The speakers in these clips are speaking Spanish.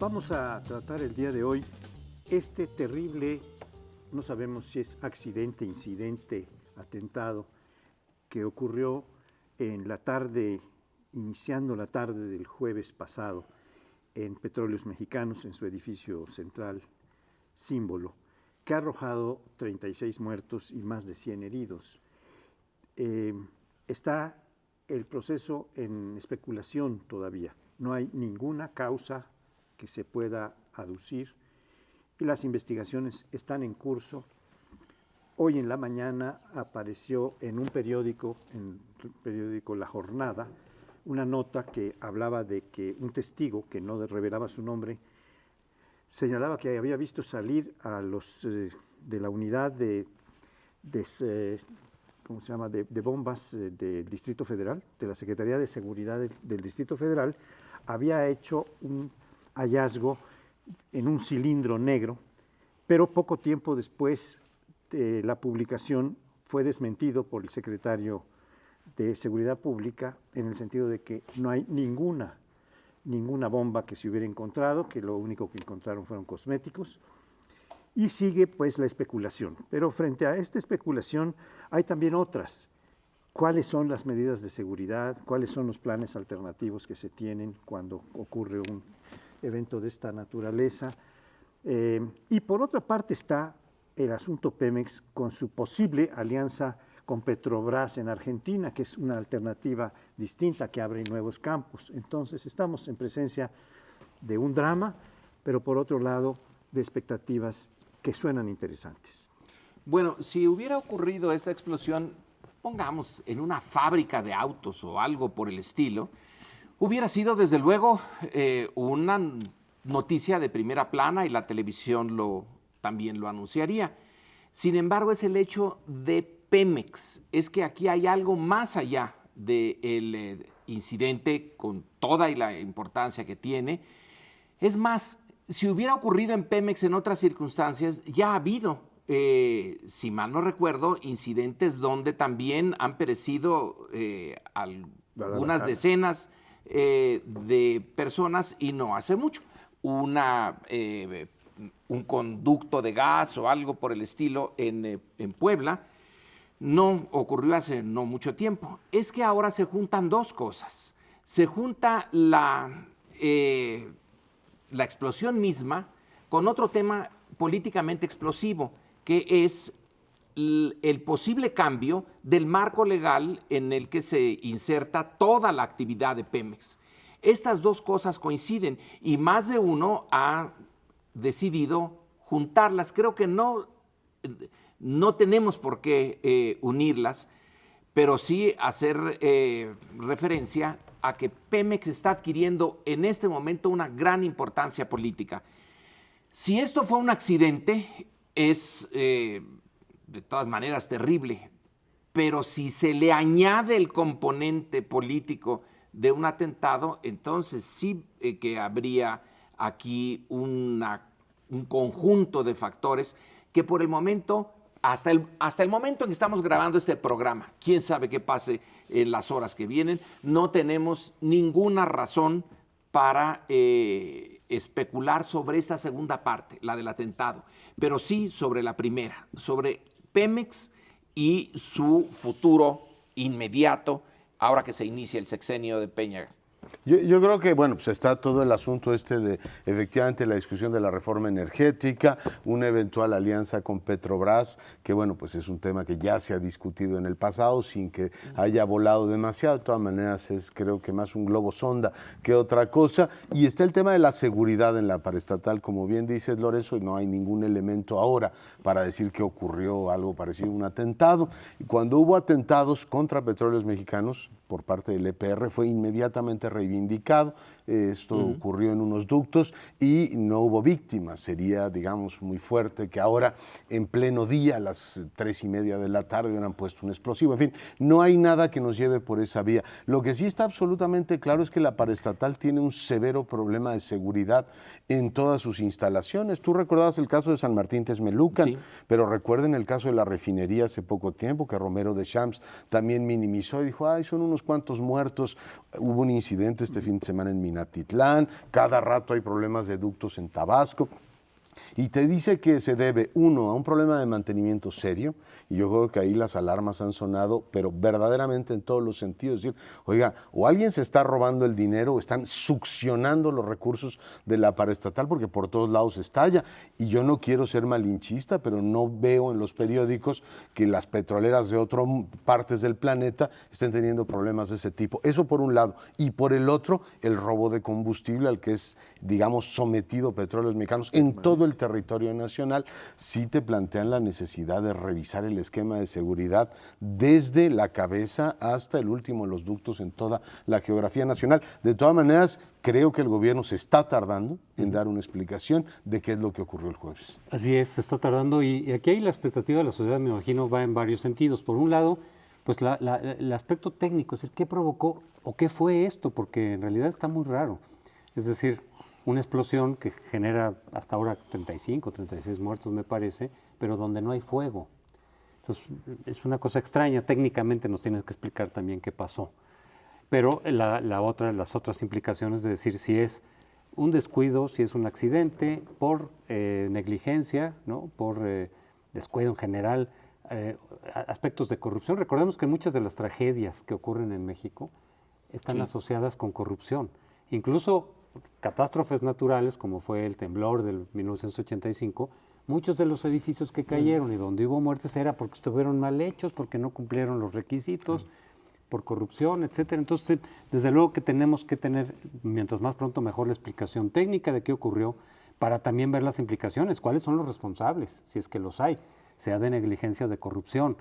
Vamos a tratar el día de hoy este terrible, no sabemos si es accidente, incidente, atentado, que ocurrió en la tarde, iniciando la tarde del jueves pasado, en Petróleos Mexicanos, en su edificio central Símbolo, que ha arrojado 36 muertos y más de 100 heridos. Está el proceso en especulación todavía. No hay ninguna causa que se pueda aducir y las investigaciones están en curso. Hoy en la mañana apareció en un periódico, en el periódico La Jornada, una nota que hablaba de que un testigo, que no revelaba su nombre, señalaba que había visto salir a los de la unidad ¿cómo se llama?, de bombas del Distrito Federal, de la Secretaría de Seguridad del Distrito Federal, había hecho un hallazgo en un cilindro negro, pero poco tiempo después de la publicación fue desmentido por el secretario de Seguridad Pública en el sentido de que no hay ninguna bomba que se hubiera encontrado, que lo único que encontraron fueron cosméticos, y sigue pues la especulación. Pero frente a esta especulación hay también otras. ¿Cuáles son las medidas de seguridad? ¿Cuáles son los planes alternativos que se tienen cuando ocurre un evento de esta naturaleza? Y por otra parte está el asunto Pemex con su posible alianza con Petrobras en Argentina, que es una alternativa distinta que abre nuevos campos. Entonces estamos en presencia de un drama, pero por otro lado de expectativas que suenan interesantes. Bueno, si hubiera ocurrido esta explosión, pongamos en una fábrica de autos o algo por el estilo, hubiera sido desde luego una noticia de primera plana y la televisión también lo anunciaría. Sin embargo, es el hecho de Pemex, es que aquí hay algo más allá del incidente con toda y la importancia que tiene. Es más, si hubiera ocurrido en Pemex en otras circunstancias, ya ha habido, si mal no recuerdo, incidentes donde también han perecido algunas decenas de personas y no hace mucho. Un conducto de gas o algo por el estilo en Puebla no ocurrió hace no mucho tiempo. Es que ahora se juntan dos cosas. Se junta la explosión misma con otro tema políticamente explosivo, que es el posible cambio del marco legal en el que se inserta toda la actividad de Pemex. Estas dos cosas coinciden y más de uno ha decidido juntarlas. Creo que no tenemos por qué unirlas, pero sí hacer referencia a que Pemex está adquiriendo en este momento una gran importancia política. Si esto fue un accidente, es de todas maneras terrible, pero si se le añade el componente político de un atentado, entonces sí que habría aquí un conjunto de factores que por el momento, hasta el momento en que estamos grabando este programa, quién sabe qué pase en las horas que vienen, no tenemos ninguna razón para especular sobre esta segunda parte, la del atentado, pero sí sobre la primera, sobre Pemex y su futuro inmediato, ahora que se inicia el sexenio de Peña. Yo creo que, bueno, pues está todo el asunto de, efectivamente, la discusión de la reforma energética, una eventual alianza con Petrobras, que, bueno, pues es un tema que ya se ha discutido en el pasado sin que haya volado demasiado. De todas maneras, es creo que más un globo sonda que otra cosa. Y está el tema de la seguridad en la paraestatal, como bien dices, Lorenzo, y no hay ningún elemento ahora para decir que ocurrió algo parecido a un atentado. Y cuando hubo atentados contra Petróleos Mexicanos por parte del EPR, fue inmediatamente reivindicado. Esto ocurrió en unos ductos y no hubo víctimas. Sería, digamos, muy fuerte que ahora en pleno día, a las 3:30 de la tarde, hubieran puesto un explosivo. En fin, no hay nada que nos lleve por esa vía. Lo que sí está absolutamente claro es que la paraestatal tiene un severo problema de seguridad en todas sus instalaciones. Tú recordabas el caso de San Martín Texmelucan, sí, pero recuerden el caso de la refinería hace poco tiempo, que Romero de Champs también minimizó y dijo, ay, son unos cuantos muertos. Hubo un incidente este fin de semana en Minas Minatitlán, cada rato hay problemas de ductos en Tabasco. Y te dice que se debe, uno, a un problema de mantenimiento serio, y yo creo que ahí las alarmas han sonado, pero verdaderamente en todos los sentidos. Es decir, oiga, o alguien se está robando el dinero o están succionando los recursos de la paraestatal porque por todos lados estalla. Y yo no quiero ser malinchista, pero no veo en los periódicos que las petroleras de otras partes del planeta estén teniendo problemas de ese tipo. Eso por un lado. Y por el otro, el robo de combustible al que es, digamos, sometido Petróleos Mexicanos en todo el territorio nacional. Sí te plantean la necesidad de revisar el esquema de seguridad desde la cabeza hasta el último de los ductos en toda la geografía nacional. De todas maneras, creo que el gobierno se está tardando en dar una explicación de qué es lo que ocurrió el jueves. Así es, se está tardando y aquí hay la expectativa de la sociedad, me imagino, va en varios sentidos. Por un lado, pues el aspecto técnico, es decir, ¿qué provocó o qué fue esto? Porque en realidad está muy raro. Es decir, una explosión que genera hasta ahora 35, 36 muertos, me parece, pero donde no hay fuego. Entonces, es una cosa extraña, técnicamente nos tienes que explicar también qué pasó. Pero las otras implicaciones de decir si es un descuido, si es un accidente, por negligencia, ¿no? Por descuido en general, aspectos de corrupción. Recordemos que muchas de las tragedias que ocurren en México están asociadas con corrupción. Incluso catástrofes naturales, como fue el temblor del 1985, muchos de los edificios que cayeron y donde hubo muertes era porque estuvieron mal hechos, porque no cumplieron los requisitos, por corrupción, etcétera. Entonces, desde luego que tenemos que tener, mientras más pronto mejor, la explicación técnica de qué ocurrió, para también ver las implicaciones, cuáles son los responsables, si es que los hay, sea de negligencia o de corrupción,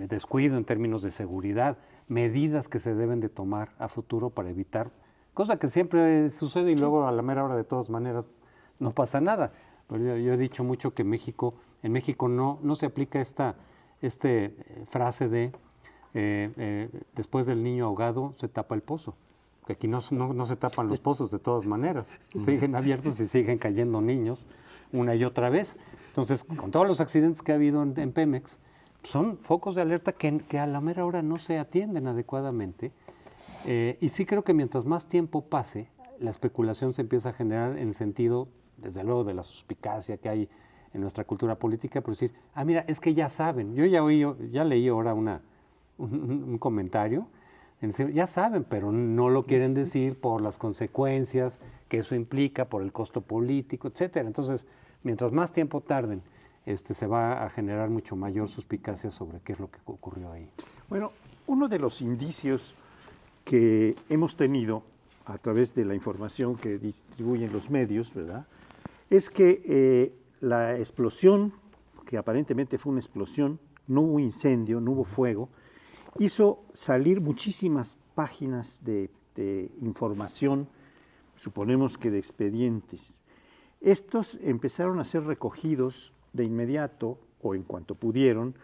descuido en términos de seguridad, medidas que se deben de tomar a futuro para evitar, cosa que siempre sucede y luego a la mera hora de todas maneras no pasa nada. Pero yo he dicho mucho que en México no se aplica esta frase de después del niño ahogado se tapa el pozo. Que aquí no se tapan los pozos de todas maneras, siguen abiertos y siguen cayendo niños una y otra vez. Entonces, con todos los accidentes que ha habido en Pemex, son focos de alerta que a la mera hora no se atienden adecuadamente. Y sí creo que mientras más tiempo pase, la especulación se empieza a generar en el sentido, desde luego, de la suspicacia que hay en nuestra cultura política, por decir, mira, es que ya saben. Yo ya leí ahora un comentario, en decir, ya saben, pero no lo quieren decir por las consecuencias que eso implica, por el costo político, etcétera. Entonces, mientras más tiempo tarden, se va a generar mucho mayor suspicacia sobre qué es lo que ocurrió ahí. Bueno, uno de los indicios que hemos tenido a través de la información que distribuyen los medios, ¿verdad?, es que la explosión, que aparentemente fue una explosión, no hubo incendio, no hubo fuego, hizo salir muchísimas páginas de información, suponemos que de expedientes. Estos empezaron a ser recogidos de inmediato, o en cuanto pudieron,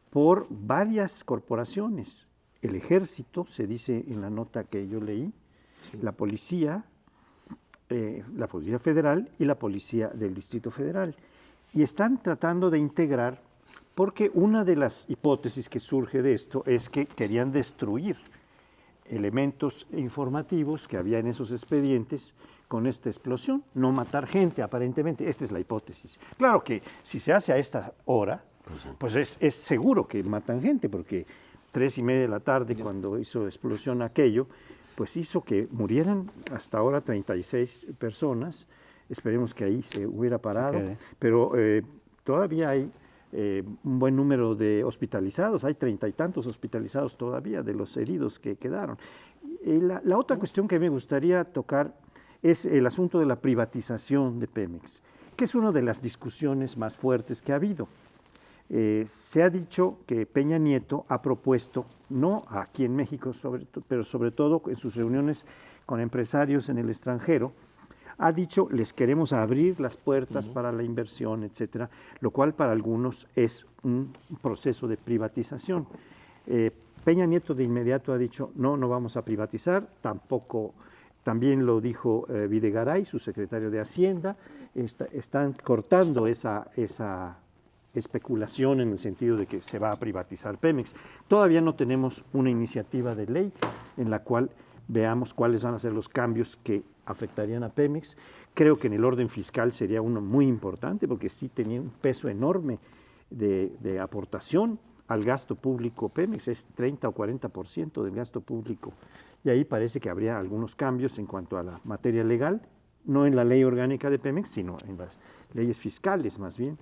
por varias corporaciones. El Ejército, se dice en la nota que yo leí, la Policía Federal y la Policía del Distrito Federal. Y están tratando de integrar, porque una de las hipótesis que surge de esto es que querían destruir elementos informativos que había en esos expedientes con esta explosión, no matar gente aparentemente, esta es la hipótesis. Claro que si se hace a esta hora, pues es seguro que matan gente, porque 3:30 de la tarde cuando hizo explosión aquello, pues hizo que murieran hasta ahora 36 personas, esperemos que ahí se hubiera parado, pero todavía hay un buen número de hospitalizados, hay 30 y tantos hospitalizados todavía de los heridos que quedaron. La otra cuestión que me gustaría tocar es el asunto de la privatización de Pemex, que es una de las discusiones más fuertes que ha habido. Se ha dicho que Peña Nieto ha propuesto, no aquí en México, pero sobre todo en sus reuniones con empresarios en el extranjero, ha dicho, les queremos abrir las puertas para la inversión, etcétera, lo cual para algunos es un proceso de privatización. Peña Nieto de inmediato ha dicho, no vamos a privatizar, tampoco, también lo dijo Videgaray, su secretario de Hacienda, están cortando esa especulación en el sentido de que se va a privatizar Pemex. Todavía no tenemos una iniciativa de ley en la cual veamos cuáles van a ser los cambios que afectarían a Pemex. Creo que en el orden fiscal sería uno muy importante porque sí tenía un peso enorme de aportación al gasto público. Pemex es 30 o 40% del gasto público y ahí parece que habría algunos cambios en cuanto a la materia legal, no en la ley orgánica de Pemex, sino en las leyes fiscales más bien.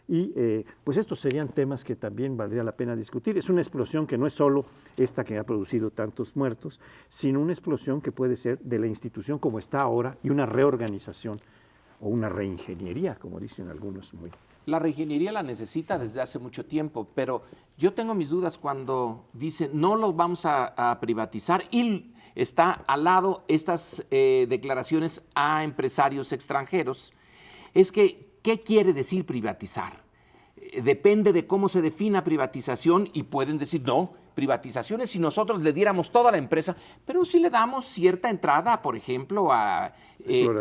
Y pues estos serían temas que también valdría la pena discutir. Es una explosión que no es solo esta que ha producido tantos muertos, sino una explosión que puede ser de la institución como está ahora y una reorganización o una reingeniería, como dicen algunos muy. La reingeniería la necesita desde hace mucho tiempo, pero yo tengo mis dudas cuando dicen no lo vamos a privatizar y está al lado estas declaraciones a empresarios extranjeros. Es que, ¿qué quiere decir privatizar? Depende de cómo se defina privatización y pueden decir, no, privatización es si nosotros le diéramos toda la empresa, pero si le damos cierta entrada, por ejemplo, a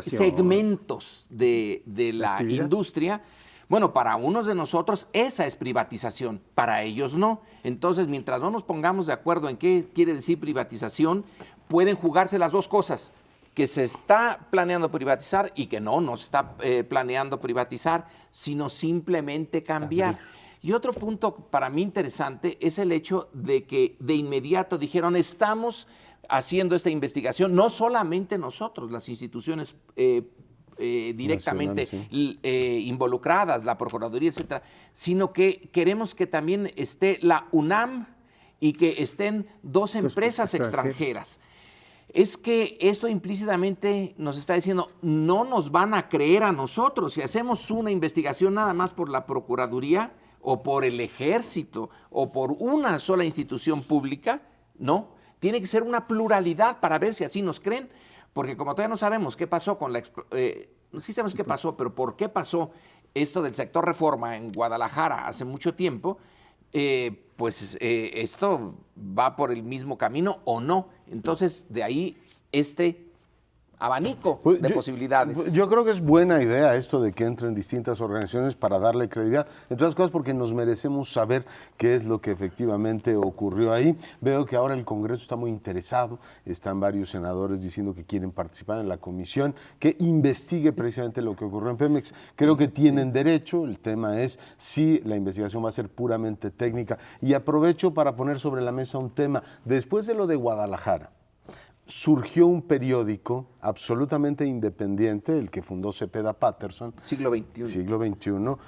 segmentos de la actividad. Industria. Bueno, para unos de nosotros esa es privatización, para ellos no. Entonces, mientras no nos pongamos de acuerdo en qué quiere decir privatización, pueden jugarse las dos cosas, que se está planeando privatizar y que no se está planeando privatizar, sino simplemente cambiar. Y otro punto para mí interesante es el hecho de que de inmediato dijeron, estamos haciendo esta investigación, no solamente nosotros, las instituciones directamente involucradas, la Procuraduría, etcétera, sino que queremos que también esté la UNAM y que estén dos empresas extranjeras. Es que esto implícitamente nos está diciendo, no nos van a creer a nosotros. Si hacemos una investigación nada más por la Procuraduría o por el Ejército o por una sola institución pública, no. Tiene que ser una pluralidad para ver si así nos creen. Porque como todavía no sabemos qué pasó con la... sí sabemos qué pasó, pero por qué pasó esto del sector Reforma en Guadalajara hace mucho tiempo, esto va por el mismo camino o no. Entonces, de ahí este abanico de posibilidades. Yo creo que es buena idea esto de que entren distintas organizaciones para darle credibilidad, entre otras cosas porque nos merecemos saber qué es lo que efectivamente ocurrió ahí. Veo que ahora el Congreso está muy interesado, están varios senadores diciendo que quieren participar en la comisión, que investigue precisamente lo que ocurrió en Pemex. Creo que tienen derecho, el tema es si la investigación va a ser puramente técnica. Y aprovecho para poner sobre la mesa un tema. Después de lo de Guadalajara, surgió un periódico absolutamente independiente, el que fundó Cepeda Patterson. Siglo XXI,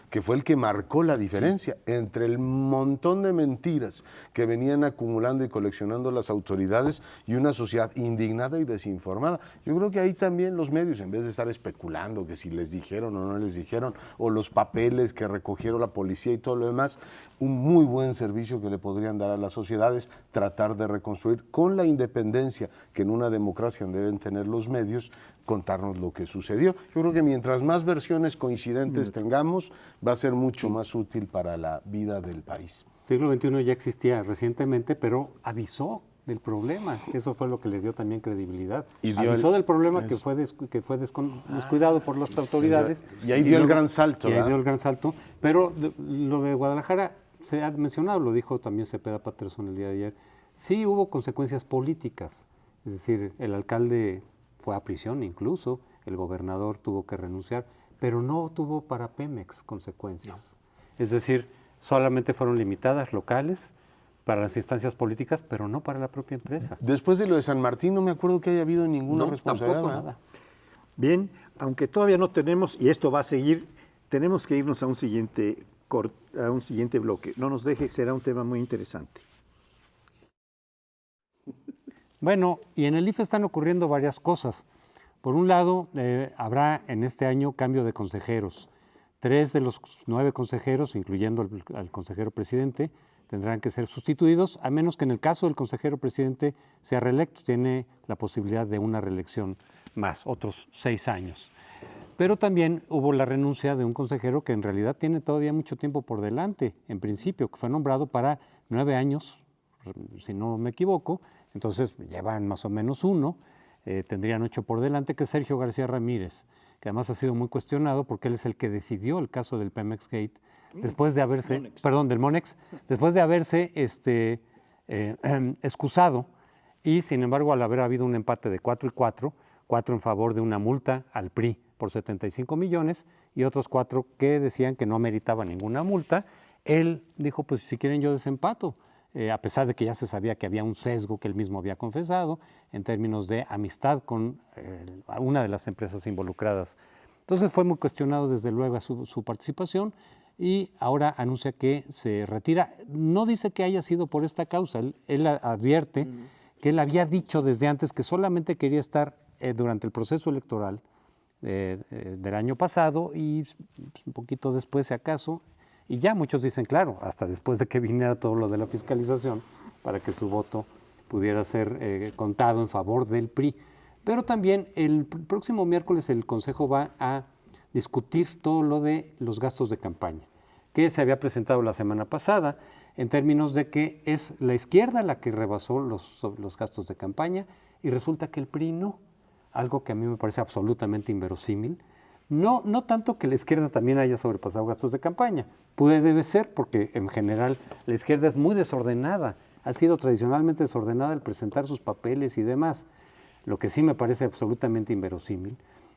que fue el que marcó la diferencia entre el montón de mentiras que venían acumulando y coleccionando las autoridades y una sociedad indignada y desinformada. Yo creo que ahí también los medios, en vez de estar especulando que si les dijeron o no les dijeron, o los papeles que recogieron la policía y todo lo demás, un muy buen servicio que le podrían dar a las sociedades, tratar de reconstruir con la independencia que en una democracia deben tener los medios, contarnos lo que sucedió. Yo creo que mientras más versiones coincidentes tengamos, va a ser mucho más útil para la vida del país. Siglo XXI ya existía recientemente, pero avisó del problema. Eso fue lo que le dio también credibilidad. Avisó del problema que fue descuidado por las autoridades. Y ahí dio el gran salto. Y ahí dio el gran salto. Pero lo de Guadalajara se ha mencionado, lo dijo también Cepeda Patterson el día de ayer. Sí hubo consecuencias políticas. Es decir, el alcalde fue a prisión incluso, el gobernador tuvo que renunciar, pero no tuvo para Pemex consecuencias. No. Es decir, solamente fueron limitadas locales para las instancias políticas, pero no para la propia empresa. Después de lo de San Martín, no me acuerdo que haya habido ninguna responsabilidad. Tampoco nada. Bien, aunque todavía no tenemos, y esto va a seguir, tenemos que irnos a un siguiente bloque. No nos deje, será un tema muy interesante. Bueno, y en el IFE están ocurriendo varias cosas. Por un lado, habrá en este año cambio de consejeros. 3 de los 9 consejeros, incluyendo al consejero presidente, tendrán que ser sustituidos, a menos que en el caso del consejero presidente sea reelecto. Tiene la posibilidad de una reelección más, otros 6 años. Pero también hubo la renuncia de un consejero que en realidad tiene todavía mucho tiempo por delante, en principio, que fue nombrado para 9 años, si no me equivoco. Entonces llevan más o menos 1, tendrían 8 por delante, que es Sergio García Ramírez, que además ha sido muy cuestionado porque él es el que decidió el caso del Pemex Gate, después de haberse, del Monex, después de haberse excusado y sin embargo al haber habido un empate de 4-4, 4 en favor de una multa al PRI por 75 millones y otros 4 que decían que no ameritaba ninguna multa, él dijo, pues si quieren yo desempato, a pesar de que ya se sabía que había un sesgo que él mismo había confesado en términos de amistad con una de las empresas involucradas. Entonces fue muy cuestionado desde luego su participación y ahora anuncia que se retira. No dice que haya sido por esta causa, él advierte que él había dicho desde antes que solamente quería estar durante el proceso electoral del año pasado y un poquito después, si acaso, y ya muchos dicen, claro, hasta después de que viniera todo lo de la fiscalización, para que su voto pudiera ser contado en favor del PRI. Pero también el próximo miércoles el Consejo va a discutir todo lo de los gastos de campaña, que se había presentado la semana pasada, en términos de que es la izquierda la que rebasó los gastos de campaña y resulta que el PRI no, algo que a mí me parece absolutamente inverosímil. No tanto que la izquierda también haya sobrepasado gastos de campaña, debe ser porque en general la izquierda es muy desordenada, ha sido tradicionalmente desordenada al presentar sus papeles y demás. Lo que sí me parece absolutamente inverosímil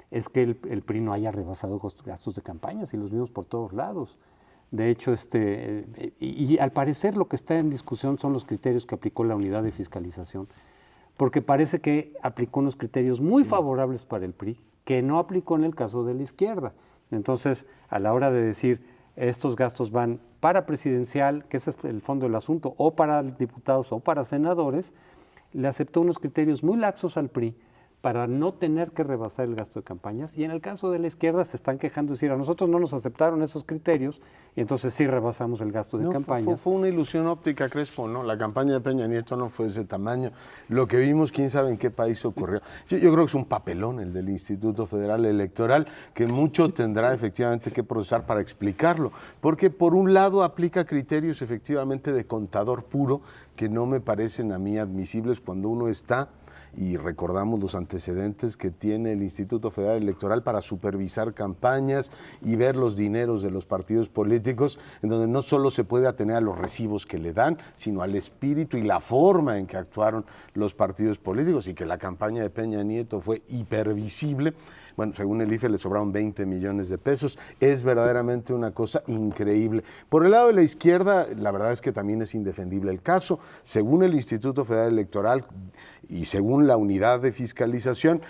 es que el PRI no haya rebasado gastos de campaña, y los vimos por todos lados. De hecho, y al parecer lo que está en discusión son los criterios que aplicó la unidad de fiscalización, porque parece que aplicó unos criterios muy favorables para el PRI, que no aplicó en el caso de la izquierda. Entonces, a la hora de decir estos gastos van para presidencial, que ese es el fondo del asunto, o para diputados o para senadores, le aceptó unos criterios muy laxos al PRI para no tener que rebasar el gasto de campañas, y en el caso de la izquierda se están quejando y decir, a nosotros no nos aceptaron esos criterios, y entonces sí rebasamos el gasto de campañas. Fue una ilusión óptica, Crespo, ¿no? La campaña de Peña Nieto no fue de ese tamaño. Lo que vimos, quién sabe en qué país ocurrió. Yo creo que es un papelón el del Instituto Federal Electoral, que mucho tendrá efectivamente que procesar para explicarlo, porque por un lado aplica criterios efectivamente de contador puro, que no me parecen a mí admisibles cuando uno está, y recordamos los antecedentes que tiene el Instituto Federal Electoral para supervisar campañas y ver los dineros de los partidos políticos, en donde no solo se puede atener a los recibos que le dan, sino al espíritu y la forma en que actuaron los partidos políticos, y que la campaña de Peña Nieto fue hipervisible. Bueno, según el IFE le sobraron 20 millones de pesos. Es verdaderamente una cosa increíble. Por el lado de la izquierda, la verdad es que también es indefendible el caso. Según el Instituto Federal Electoral y según la unidad de fiscalización,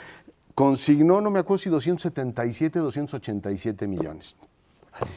consignó, no me acuerdo si 277 o 287 millones.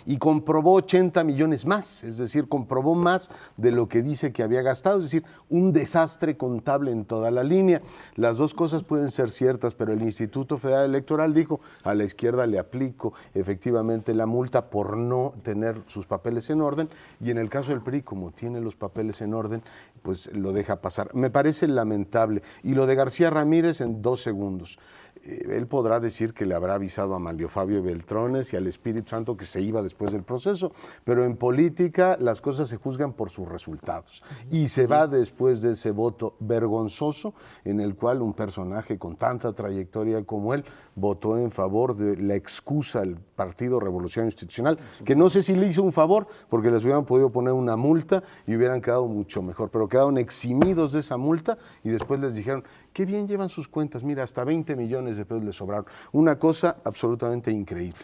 Y comprobó 80 millones más, es decir, comprobó más de lo que dice que había gastado, es decir, un desastre contable en toda la línea. Las dos cosas pueden ser ciertas, pero el Instituto Federal Electoral dijo, a la izquierda le aplico efectivamente la multa por no tener sus papeles en orden, y en el caso del PRI, como tiene los papeles en orden, pues lo deja pasar. Me parece lamentable. Y lo de García Ramírez en 2 segundos. Él podrá decir que le habrá avisado a Manlio Fabio Beltrones y al Espíritu Santo que se iba después del proceso, pero en política las cosas se juzgan por sus resultados, y se va después de ese voto vergonzoso en el cual un personaje con tanta trayectoria como él votó en favor de la excusa al Partido Revolucionario Institucional, que no sé si le hizo un favor, porque les hubieran podido poner una multa y hubieran quedado mucho mejor, pero quedaron eximidos de esa multa y después les dijeron, qué bien llevan sus cuentas, mira, hasta 20 millones de pesos les sobraron. Una cosa absolutamente increíble.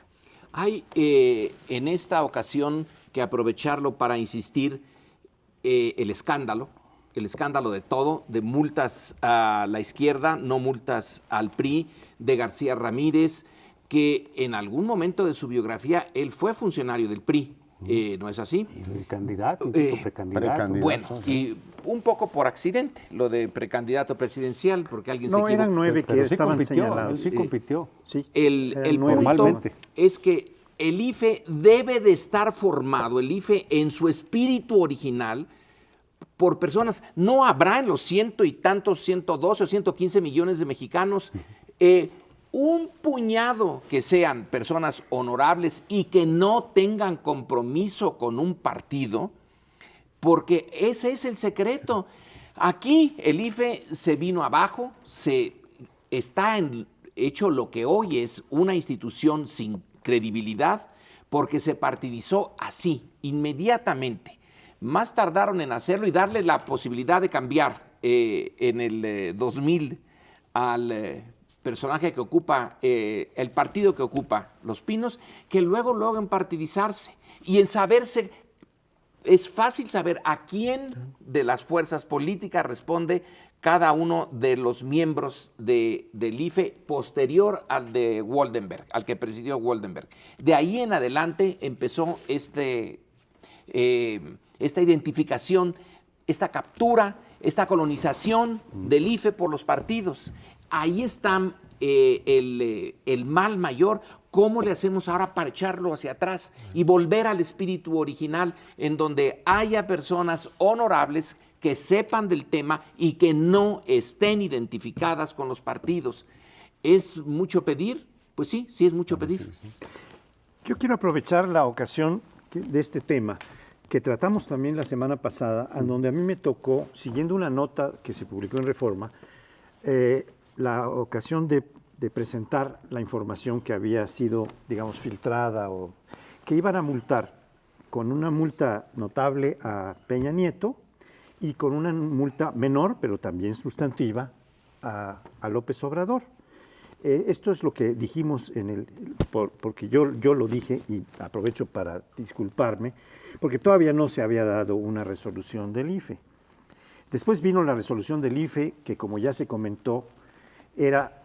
Hay en esta ocasión que aprovecharlo para insistir el escándalo de todo, de multas a la izquierda, no multas al PRI, de García Ramírez, que en algún momento de su biografía él fue funcionario del PRI, ¿no es así? Y candidato, incluso precandidato. Bueno, y un poco por accidente, lo de precandidato presidencial, porque alguien se equivocó. No, eran 9 que sí estaban compitió, señalados. él sí compitió. Sí, El punto formalmente. es que el IFE debe de estar formado, el IFE en su espíritu original, por personas. No habrá en los ciento y tantos, 112 o 115 millones de mexicanos, un puñado que sean personas honorables y que no tengan compromiso con un partido, porque ese es el secreto. Aquí el IFE se vino abajo, está hecho lo que hoy es una institución sin credibilidad, porque se partidizó así, inmediatamente. Más tardaron en hacerlo y darle la posibilidad de cambiar en el 2000 al personaje que ocupa, el partido que ocupa Los Pinos, que luego logran partidizarse y en saberse. Es fácil saber a quién de las fuerzas políticas responde cada uno de los miembros del IFE posterior al de Woldenberg, al que presidió Woldenberg. De ahí en adelante empezó esta identificación, esta captura, esta colonización del IFE por los partidos. Ahí está el mal mayor. ¿Cómo le hacemos ahora para echarlo hacia atrás y volver al espíritu original en donde haya personas honorables que sepan del tema y que no estén identificadas con los partidos? ¿Es mucho pedir? Pues sí, sí es mucho pedir. Yo quiero aprovechar la ocasión de este tema que tratamos también la semana pasada, en donde a mí me tocó, siguiendo una nota que se publicó en Reforma, la ocasión de presentar la información que había sido, digamos, filtrada o que iban a multar con una multa notable a Peña Nieto y con una multa menor, pero también sustantiva, a López Obrador. Esto es lo que dijimos porque yo lo dije y aprovecho para disculparme, porque todavía no se había dado una resolución del IFE. Después vino la resolución del IFE, que como ya se comentó, era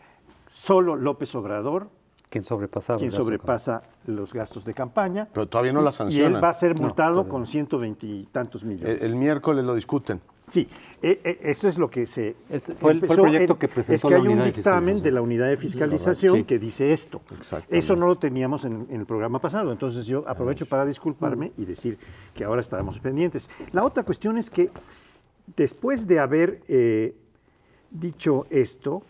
solo López Obrador quien sobrepasa los gastos de campaña. Pero todavía no la sancionan. Y él va a ser multado con 120 y tantos millones. El miércoles lo discuten. Sí, esto es lo que fue el proyecto que presentó la unidad de fiscalización. Es que hay un dictamen de la unidad de fiscalización que dice esto. Eso no lo teníamos en el programa pasado, entonces yo aprovecho para disculparme y decir que ahora estábamos pendientes. La otra cuestión es que después de haber dicho esto,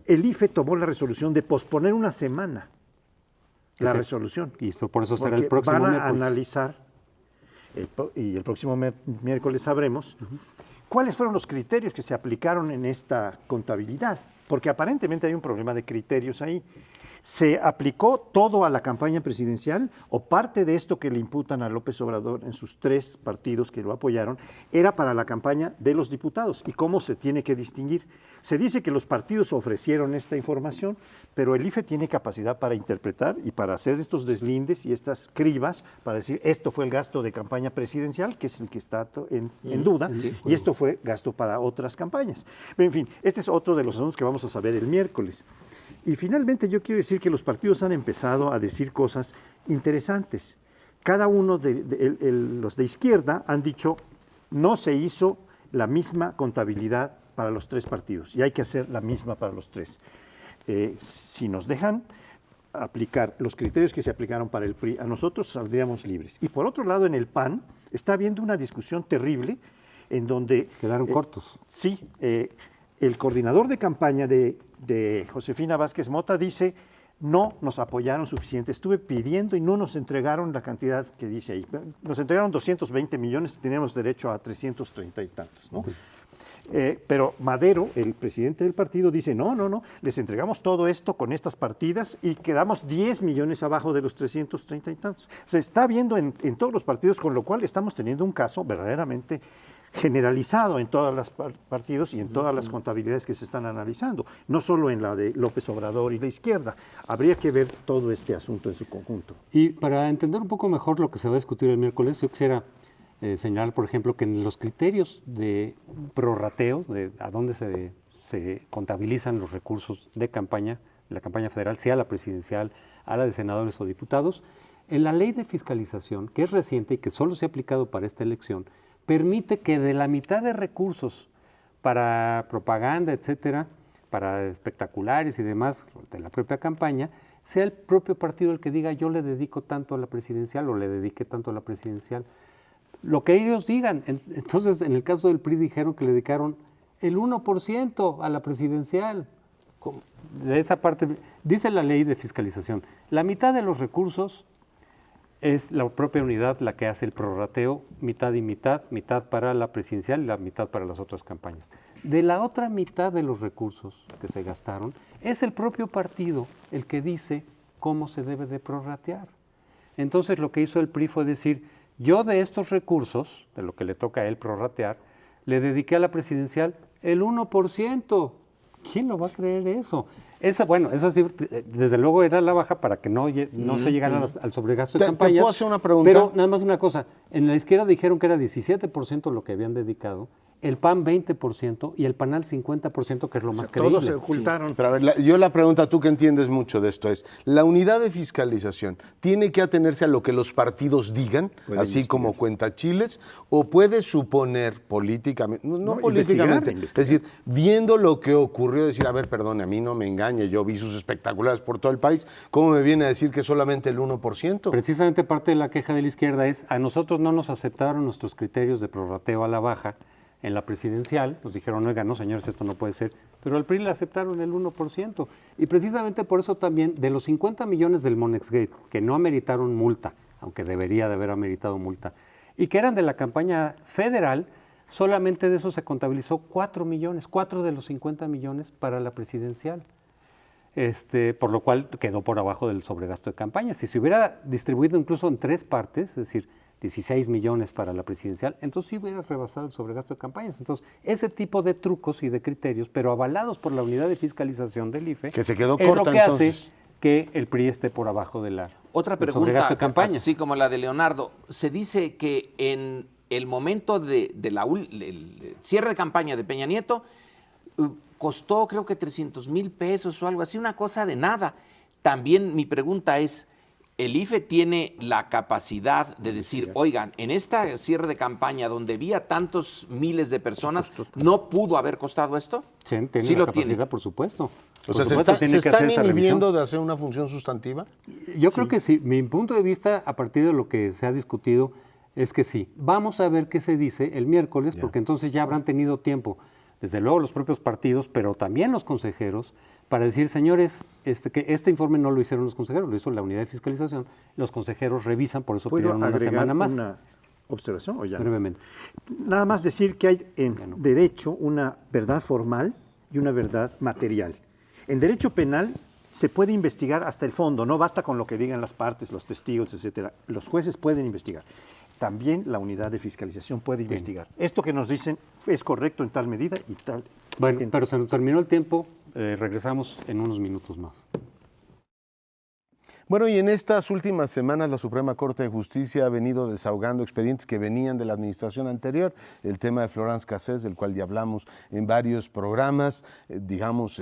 el IFE tomó la resolución de posponer una semana la resolución. Y por eso será el próximo van a miércoles. analizar, y el próximo miércoles sabremos, cuáles fueron los criterios que se aplicaron en esta contabilidad. Porque aparentemente hay un problema de criterios ahí. ¿Se aplicó todo a la campaña presidencial o parte de esto que le imputan a López Obrador en sus 3 partidos que lo apoyaron era para la campaña de los diputados? ¿Y cómo se tiene que distinguir? Se dice que los partidos ofrecieron esta información, pero el IFE tiene capacidad para interpretar y para hacer estos deslindes y estas cribas para decir esto fue el gasto de campaña presidencial, que es el que está en duda, y esto fue gasto para otras campañas. Pero, en fin, este es otro de los asuntos que vamos a saber el miércoles. Y finalmente yo quiero decir que los partidos han empezado a decir cosas interesantes. Cada uno los de izquierda han dicho no se hizo la misma contabilidad para los 3 partidos y hay que hacer la misma para los 3. Si nos dejan aplicar los criterios que se aplicaron para el PRI, a nosotros saldríamos libres. Y por otro lado, en el PAN está habiendo una discusión terrible en donde... Quedaron cortos. Sí, el coordinador de campaña de Josefina Vázquez Mota dice, no nos apoyaron suficiente, estuve pidiendo y no nos entregaron la cantidad que dice ahí. Nos entregaron 220 millones, teníamos derecho a 330 y tantos, ¿no? Pero Madero, el presidente del partido, dice, no, les entregamos todo esto con estas partidas y quedamos 10 millones abajo de los 330 y tantos. O sea, está habiendo en todos los partidos, con lo cual estamos teniendo un caso verdaderamente generalizado en todos los partidos y en todas las contabilidades que se están analizando, no solo en la de López Obrador y la izquierda. Habría que ver todo este asunto en su conjunto. Y para entender un poco mejor lo que se va a discutir el miércoles, yo quisiera señalar, por ejemplo, que en los criterios de prorrateo, de a dónde se contabilizan los recursos de campaña, la campaña federal, sea la presidencial, a la de senadores o diputados, en la ley de fiscalización, que es reciente y que solo se ha aplicado para esta elección, permite que de la mitad de recursos para propaganda, etcétera, para espectaculares y demás de la propia campaña, sea el propio partido el que diga yo le dedico tanto a la presidencial o le dediqué tanto a la presidencial. Lo que ellos digan. Entonces, en el caso del PRI dijeron que le dedicaron el 1% a la presidencial. De esa parte, dice la ley de fiscalización, la mitad de los recursos es la propia unidad la que hace el prorrateo, mitad y mitad para la presidencial y la mitad para las otras campañas. De la otra mitad de los recursos que se gastaron, es el propio partido el que dice cómo se debe de prorratear. Entonces lo que hizo el PRI fue decir, yo de estos recursos, de lo que le toca a él prorratear, le dediqué a la presidencial el 1%. ¿Quién lo va a creer eso? Esa cifra, desde luego era la baja para que no se llegara al sobregasto de campañas. ¿Te puedo hacer una pregunta? Pero nada más una cosa, en la izquierda dijeron que era 17% lo que habían dedicado, el PAN 20% y el PANAL 50%, que es lo más creíble. Todos se ocultaron. Pero a ver, yo la pregunta, tú que entiendes mucho de esto, es, ¿la unidad de fiscalización tiene que atenerse a lo que los partidos digan, así como cuentachiles, o puede suponer políticamente, no políticamente, investigar. es decir, viendo lo que ocurrió, decir, a ver, perdone, a mí no me engañe, yo vi sus espectaculares por todo el país, ¿cómo me viene a decir que solamente el 1%? Precisamente parte de la queja de la izquierda es, a nosotros no nos aceptaron nuestros criterios de prorrateo a la baja en la presidencial, nos dijeron, oiga, no señores, esto no puede ser, pero al PRI le aceptaron el 1%. Y precisamente por eso también, de los 50 millones del Monexgate, que no ameritaron multa, aunque debería de haber ameritado multa, y que eran de la campaña federal, solamente de eso se contabilizó 4 millones, 4 de los 50 millones para la presidencial. Por lo cual quedó por abajo del sobregasto de campaña. Si se hubiera distribuido incluso en 3 partes, es decir, 16 millones para la presidencial, entonces sí hubiera rebasado el sobregasto de campañas. Entonces, ese tipo de trucos y de criterios, pero avalados por la unidad de fiscalización del IFE, que se quedó es corta, lo que entonces. hace que el PRI esté por abajo de Otra del sobregasto pregunta, de campañas. así como la de Leonardo, se dice que en el momento el cierre de campaña de Peña Nieto costó creo que 300 mil pesos o algo así, una cosa de nada. También mi pregunta es, ¿el IFE tiene la capacidad de decir, oigan, en esta cierre de campaña donde había tantos miles de personas, ¿no pudo haber costado esto? Sí, tiene Sí la lo capacidad, tiene. por supuesto. O Por sea, supuesto, ¿se tiene que están hacer esa inhibiendo revisión. de hacer una función sustantiva? Yo creo que sí. Mi punto de vista, a partir de lo que se ha discutido, es que sí. Vamos a ver qué se dice el miércoles, porque entonces ya habrán tenido tiempo, desde luego los propios partidos, pero también los consejeros, para decir, señores, que este informe no lo hicieron los consejeros, lo hizo la unidad de fiscalización, los consejeros revisan, por eso pidieron una semana más. Una observación o ya? Brevemente. Nada más decir que hay en derecho una verdad formal y una verdad material. En derecho penal se puede investigar hasta el fondo, no basta con lo que digan las partes, los testigos, etcétera. Los jueces pueden investigar. También la unidad de fiscalización puede investigar. Esto que nos dicen es correcto en tal medida y tal. Bueno, pero se nos terminó el tiempo, regresamos en unos minutos más. Bueno, y en estas últimas semanas la Suprema Corte de Justicia ha venido desahogando expedientes que venían de la administración anterior. El tema de Florence Cassés, del cual ya hablamos en varios programas,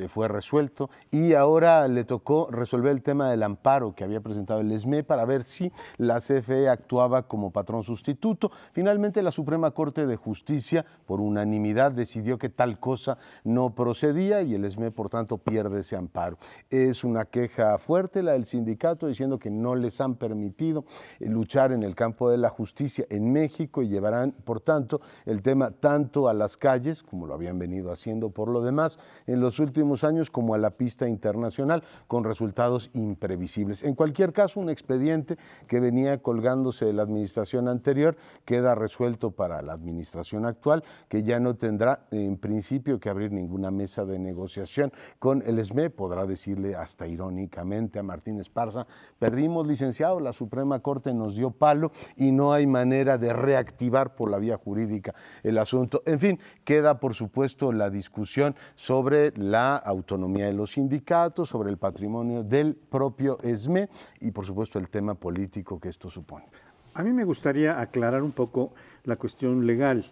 fue resuelto. Y ahora le tocó resolver el tema del amparo que había presentado el ESME para ver si la CFE actuaba como patrón sustituto. Finalmente la Suprema Corte de Justicia, por unanimidad, decidió que tal cosa no procedía y el ESME, por tanto, pierde ese amparo. Es una queja fuerte la del sindicato, diciendo que no les han permitido luchar en el campo de la justicia en México y llevarán, por tanto, el tema tanto a las calles, como lo habían venido haciendo por lo demás en los últimos años, como a la pista internacional, con resultados imprevisibles. En cualquier caso, un expediente que venía colgándose de la administración anterior queda resuelto para la administración actual, que ya no tendrá en principio que abrir ninguna mesa de negociación con el ESME. Podrá decirle hasta irónicamente a Martín Esparza, perdimos, licenciado, la Suprema Corte nos dio palo y no hay manera de reactivar por la vía jurídica el asunto. En fin, queda por supuesto la discusión sobre la autonomía de los sindicatos, sobre el patrimonio del propio ESME y por supuesto el tema político que esto supone. A mí me gustaría aclarar un poco la cuestión legal.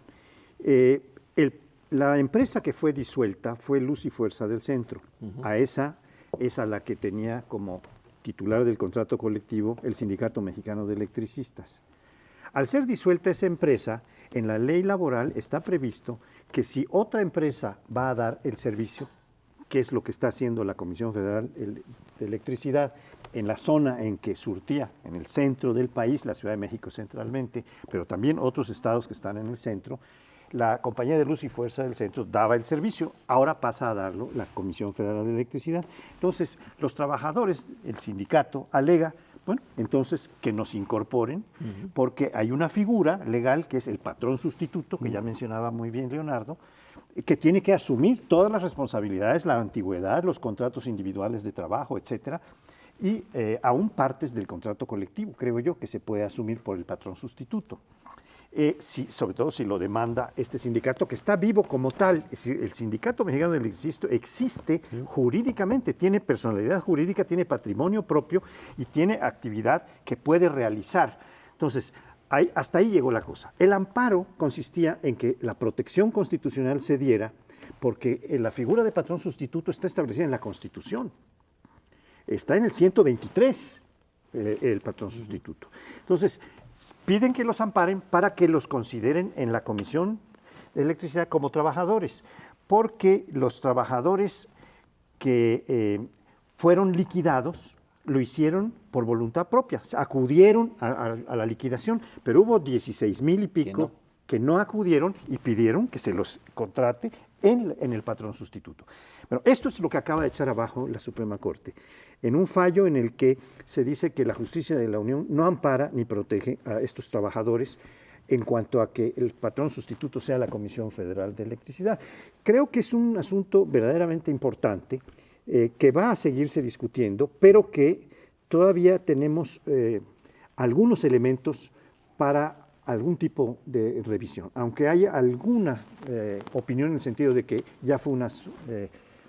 La empresa que fue disuelta fue Luz y Fuerza del Centro. A esa es a la que tenía como titular del contrato colectivo el Sindicato Mexicano de Electricistas. Al ser disuelta esa empresa, en la ley laboral está previsto que si otra empresa va a dar el servicio, que es lo que está haciendo la Comisión Federal de Electricidad, en la zona en que surtía, en el centro del país, la Ciudad de México centralmente, pero también otros estados que están en el centro, la Compañía de Luz y Fuerza del Centro daba el servicio, ahora pasa a darlo la Comisión Federal de Electricidad. Entonces, los trabajadores, el sindicato alega, bueno, entonces que nos incorporen, porque hay una figura legal que es el patrón sustituto, que ya mencionaba muy bien Leonardo, que tiene que asumir todas las responsabilidades, la antigüedad, los contratos individuales de trabajo, etcétera, y aún partes del contrato colectivo, creo yo, que se puede asumir por el patrón sustituto. sobre todo si lo demanda este sindicato, que está vivo como tal. Es decir, el Sindicato Mexicano del Electricista existe jurídicamente, tiene personalidad jurídica, tiene patrimonio propio y tiene actividad que puede realizar. Entonces, hasta ahí llegó la cosa. El amparo consistía en que la protección constitucional se diera porque la figura de patrón sustituto está establecida en la Constitución. Está en el 123 el patrón sustituto. Entonces, piden que los amparen para que los consideren en la Comisión de Electricidad como trabajadores, porque los trabajadores que fueron liquidados lo hicieron por voluntad propia, acudieron a la liquidación, pero hubo 16,000 y pico que no acudieron y pidieron que se los contrate en el patrón sustituto. Bueno, esto es lo que acaba de echar abajo la Suprema Corte, en un fallo en el que se dice que la justicia de la Unión no ampara ni protege a estos trabajadores en cuanto a que el patrón sustituto sea la Comisión Federal de Electricidad. Creo que es un asunto verdaderamente importante que va a seguirse discutiendo, pero que todavía tenemos algunos elementos para algún tipo de revisión, aunque haya alguna opinión en el sentido de que ya fue una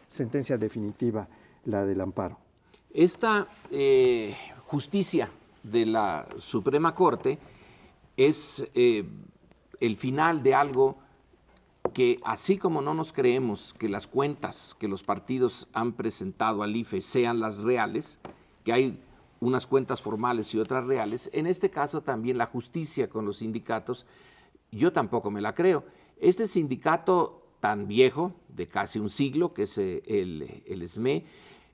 sentencia definitiva la del amparo. Esta justicia de la Suprema Corte es el final de algo que, así como no nos creemos que las cuentas que los partidos han presentado al IFE sean las reales, que hay unas cuentas formales y otras reales, en este caso también la justicia con los sindicatos, yo tampoco me la creo. Este sindicato tan viejo, de casi un siglo, que es el SME,